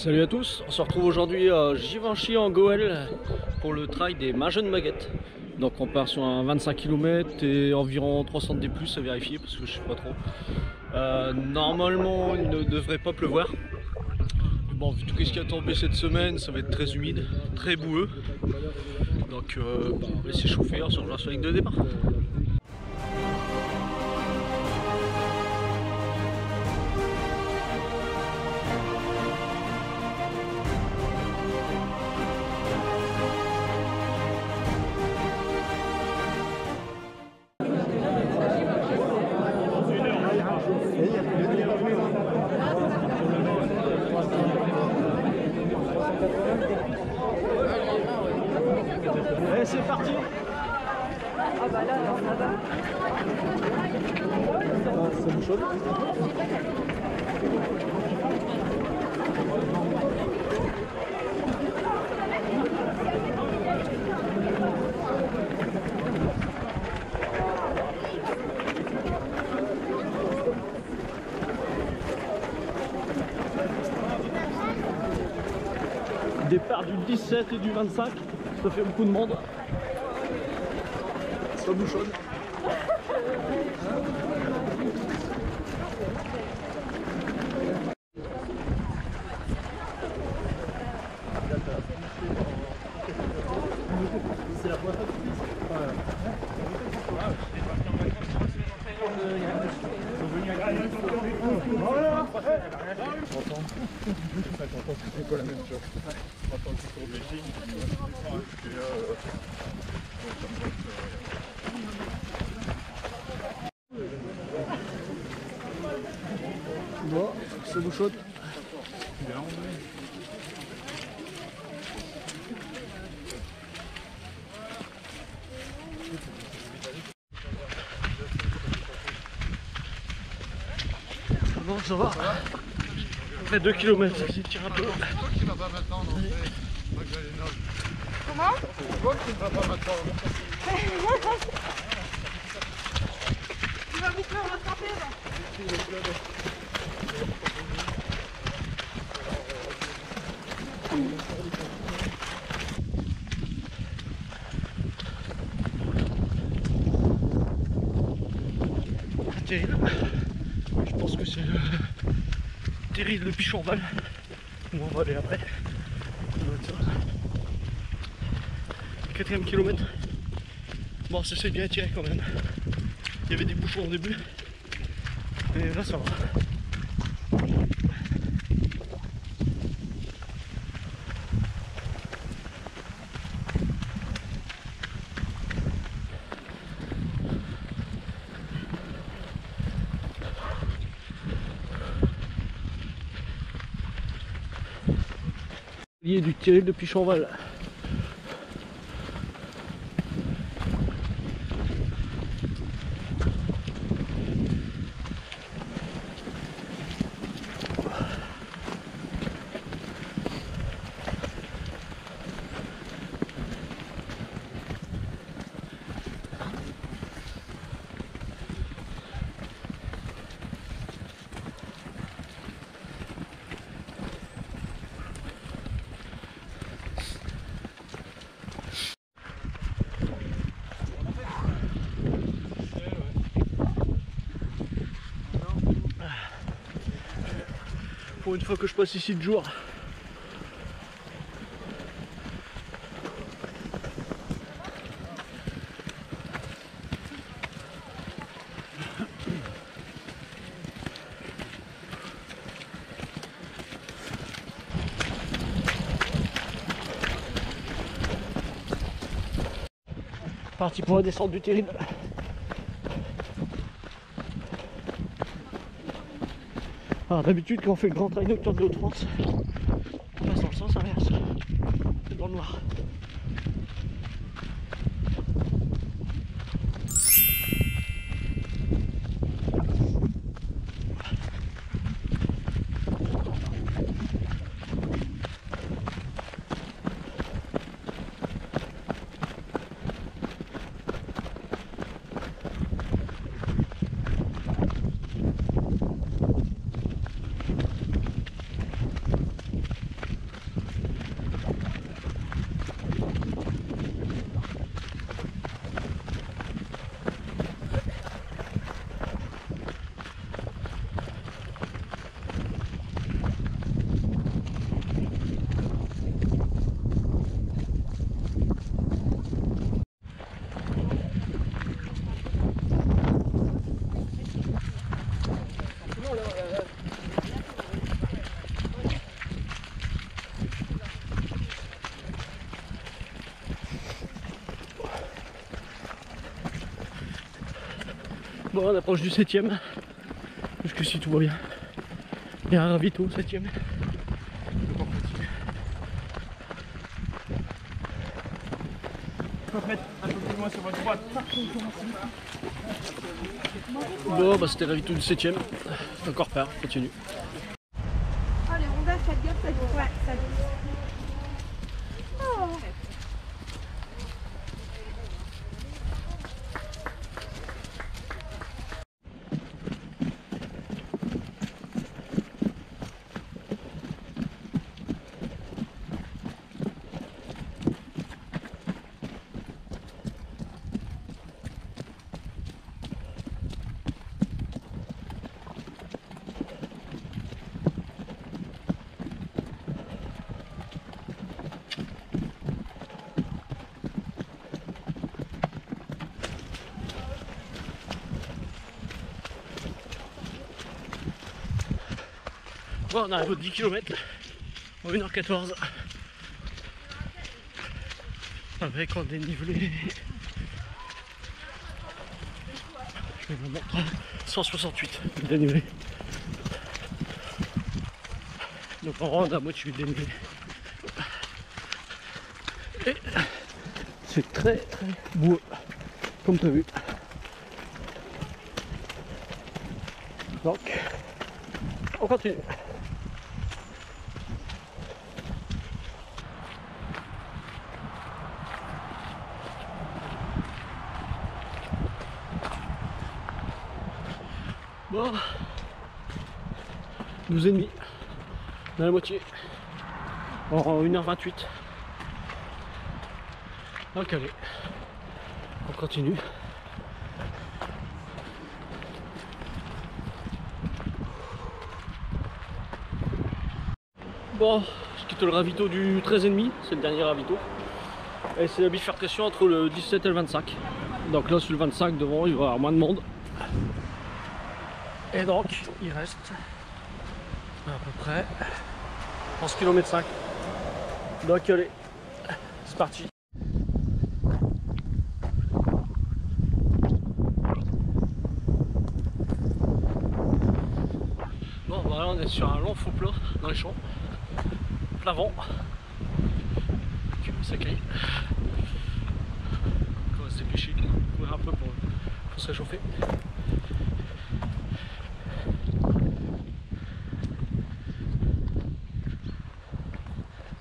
Salut à tous, on se retrouve aujourd'hui à Givenchy en Goël pour le trail des Magennes Baguettes. Donc on part sur un 25 km et environ 300 D+, à vérifier parce que je sais pas trop. Normalement il ne devrait pas pleuvoir. Mais bon, vu tout ce qui a tombé cette semaine, ça va être très humide, très boueux. Donc on va s'échauffer, on se rejoint sur la ligne de départ. Allez, c'est parti. Ah bah là, là-bas. C'est bon chaud. Départ du 17 et du 25, ça fait beaucoup de monde. Ça bouchonne. C'est la boîte. C'est pas la même chose. On entend le tour des signes. Bon, c'est bouchonne. Bon, ça va. Après 2 km, il tire un peu. C'est toi qui vas pas maintenant, non? Comment? C'est toi qui ne vas pas maintenant. Tu vas vite me rattraper là. Terrible. Je pense que c'est le terrible Pichonval où on va aller après. Ça doit être ça. 4ème kilomètre. Bon, ça s'est bien tiré quand même. Il y avait des bouchons au début. Et là ça va. Du Thierry de Pichonval. Pour une fois que je passe ici de jour. Parti pour la descente du terrible. Alors d'habitude quand on fait le grand trail nocturne de Haute-France, on passe dans le sens inverse. C'est dans le noir. Bon, on approche du 7ème. Jusqu'ici tout va bien. Il y a un ravito au 7ème. Donc on continue. Faut mettre un peu plus loin sur votre droite. Bon, bah c'était le ravito du 7ème. Encore pas, on continue. Ah, les rondins, ça te garde, ça dit. Ouais, ça dit. Oh. Bon, on arrive aux 10 km en 1h14 avec un dénivelé, je vais vous montrer, 168 de dénivelé. Donc on rentre à moitié du dénivelé et c'est très boueux comme tu as vu. Donc on continue. Bon, 12,5 dans la moitié en 1h28. Donc allez, on continue. Bon, je quitte le ravito du 13,5, c'est le dernier ravito. Et c'est la bifurcation entre le 17 et le 25. Donc là sur le 25 devant il va y avoir moins de monde. Et donc il reste à peu près 11 km 5. Donc allez, c'est parti. Bon voilà, on est sur un long faux plat dans les champs. Plein vent. Ça caille. On va se dépêcher, courir un peu pour se réchauffer.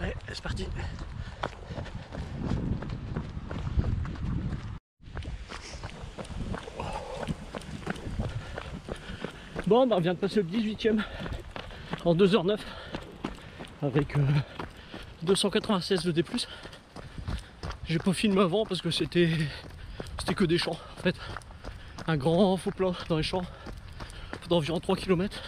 Allez, c'est parti. Bon, bah on vient de passer le 18ème en 2h09 avec 296 de D+. J'ai pas filmé avant parce que c'était que des champs en fait. Un grand faux plat dans les champs d'environ 3 km.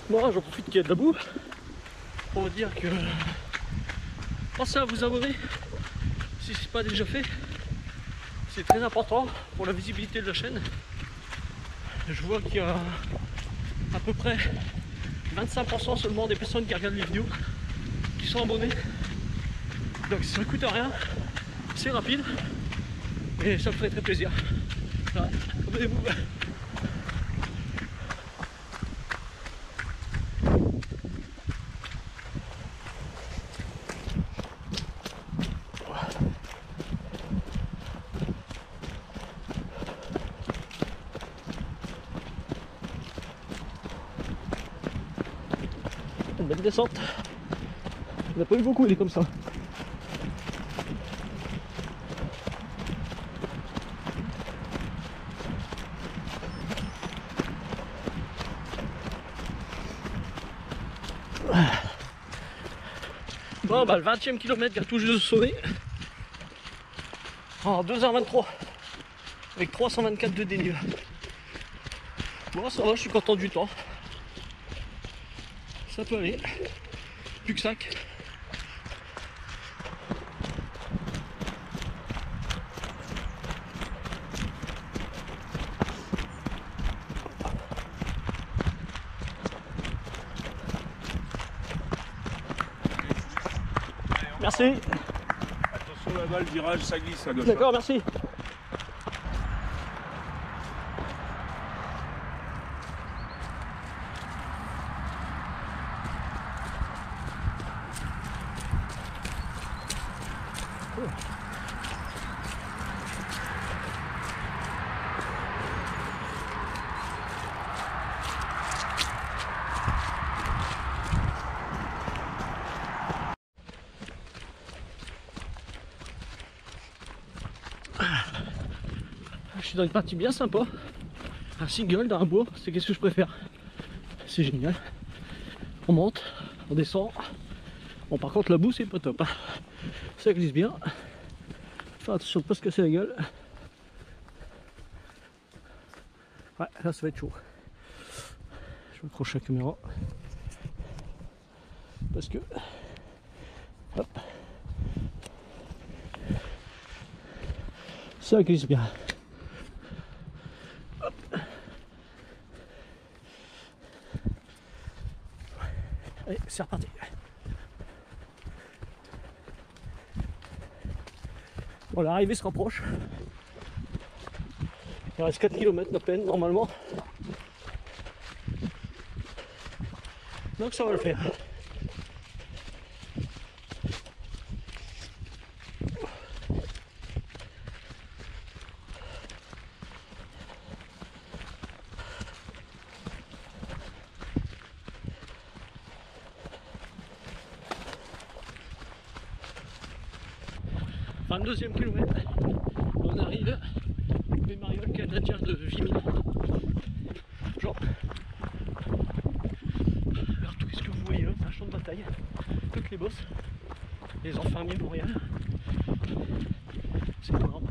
Bon, j'en profite qu'il y a de la boue pour vous dire que pensez à vous abonner si ce n'est pas déjà fait. C'est très important pour la visibilité de la chaîne. Je vois qu'il y a à peu près 25% seulement des personnes qui regardent les vidéos qui sont abonnés. Donc ça ne coûte rien, c'est rapide et ça me ferait très plaisir. Voilà, abonnez-vous. Une belle descente. On n'a pas eu beaucoup, il est comme ça. Bon bah le 20e kilomètre vient tout juste de sauver. En 2h23. Avec 324 de dénivelé. Bon ça va, je suis content du temps. Ça peut aller. Plus que 5. Merci. Attention là-bas, le virage, ça glisse à gauche. D'accord, merci. Je suis dans une partie bien sympa, un single dans un bois, c'est qu'est-ce que je préfère. C'est génial. On monte, on descend. Bon par contre la boue c'est pas top, hein. Ça glisse bien. Faire attention de ne pas se casser la gueule. Ouais, là ça va être chaud. Je vais accrocher la caméra. Parce que... Hop. Ça glisse bien. Allez, c'est reparti. Bon, l'arrivée se rapproche. Il reste 4 km à peine, normalement. Donc ça va le faire. Deuxième kilomètre, on arrive au mémorial canadien de Vimy. Genre, alors tout ce que vous voyez là, c'est un champ de bataille, toutes les bosses, les infirmiers montréal, c'est énorme.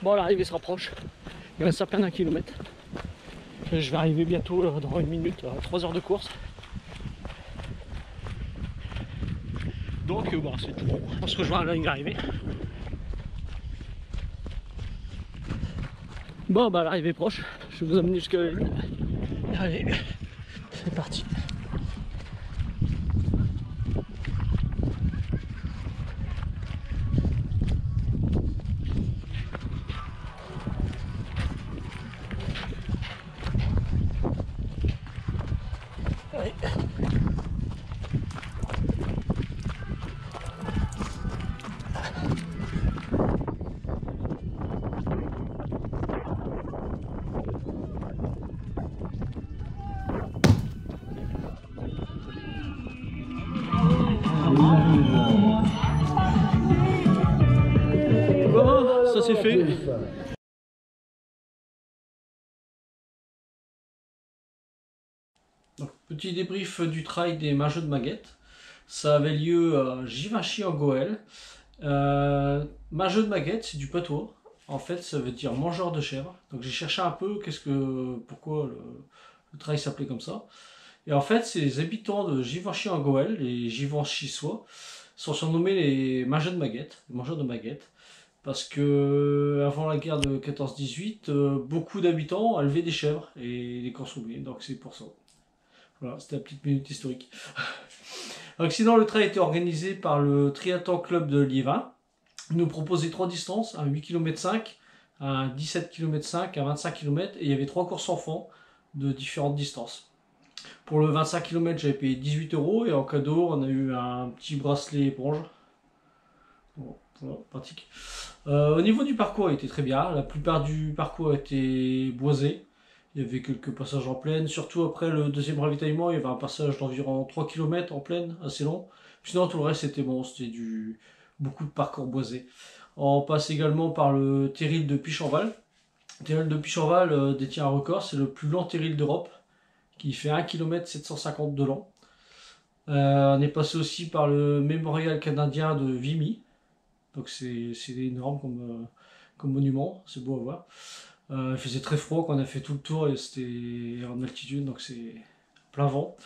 Bon, l'arrivée se rapproche. Il reste à peine 1 kilomètre. Je vais arriver bientôt dans 1 minute à 3 heures de course. Donc bon, c'est tout bon. On se rejoint à la ligne d'arrivée. Bon bah l'arrivée est proche. Je vais vous amener jusqu'à la ligne. Allez, c'est parti. Allez. Bon, ça c'est fait. Donc, petit débrief du trail des Majeux de Maguette. Ça avait lieu à Givenchy en Goël. Majeux de Maguette, c'est du patois. En fait, ça veut dire mangeur de chèvre. Donc j'ai cherché un peu pourquoi le trail s'appelait comme ça. Et en fait, c'est les habitants de Givenchy en Goël, les Givenchysois, sont surnommés les Majeux de Maguette, les mangeurs de Maguette. parce que avant la guerre de 14-18, beaucoup d'habitants élevaient des chèvres et les consommaient, donc c'est pour ça. Voilà, c'était la petite minute historique. Donc, sinon, le trail a été organisé par le Triathlon Club de Liévin. Il nous proposait 3 distances, un 8 km 5, un 17 km 5, un 25 km, et il y avait 3 courses enfants de différentes distances. Pour le 25 km, j'avais payé 18 € et en cadeau, on a eu un petit bracelet éponge. Bon, voilà, pratique. Au niveau du parcours, il était très bien. La plupart du parcours était boisé. Il y avait quelques passages en plaine. Surtout après le deuxième ravitaillement, il y avait un passage d'environ 3 km en plaine, assez long. Sinon, tout le reste, c'était bon. C'était beaucoup de parcours boisé. On passe également par le terril de Pichonval. Le terril de Pichonval détient un record. C'est le plus long terril d'Europe, qui fait 1 km 750 de long. On est passé aussi par le mémorial canadien de Vimy. Donc c'est énorme comme monument, c'est beau à voir. Il faisait très froid quand on a fait tout le tour et c'était en altitude, donc c'est plein vent.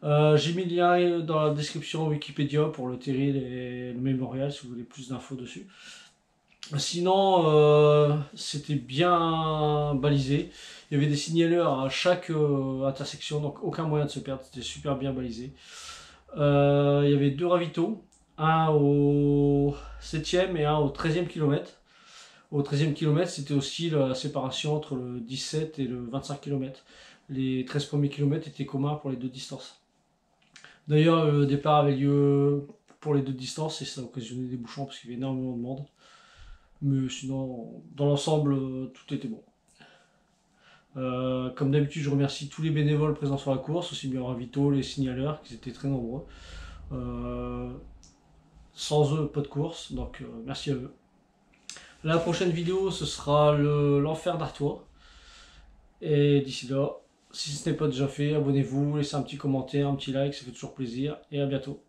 J'ai mis le lien dans la description Wikipédia pour le terril et le mémorial si vous voulez plus d'infos dessus. Sinon, c'était bien balisé. Il y avait des signaleurs à chaque intersection, donc aucun moyen de se perdre, c'était super bien balisé. Il y avait 2 ravitaux, un au 7e et un au 13e kilomètre. Au 13e kilomètre, c'était aussi la séparation entre le 17 et le 25 km. Les 13 premiers kilomètres étaient communs pour les 2 distances. D'ailleurs, le départ avait lieu pour les 2 distances et ça a occasionné des bouchons parce qu'il y avait énormément de monde. Mais sinon, dans l'ensemble, tout était bon. Comme d'habitude, je remercie tous les bénévoles présents sur la course, aussi bien ravitaux, les signaleurs, qui étaient très nombreux. Sans eux, pas de course, donc merci à eux. La prochaine vidéo, ce sera l'enfer d'Artois. Et d'ici là, si ce n'est pas déjà fait, abonnez-vous, laissez un petit commentaire, un petit like, ça fait toujours plaisir. Et à bientôt.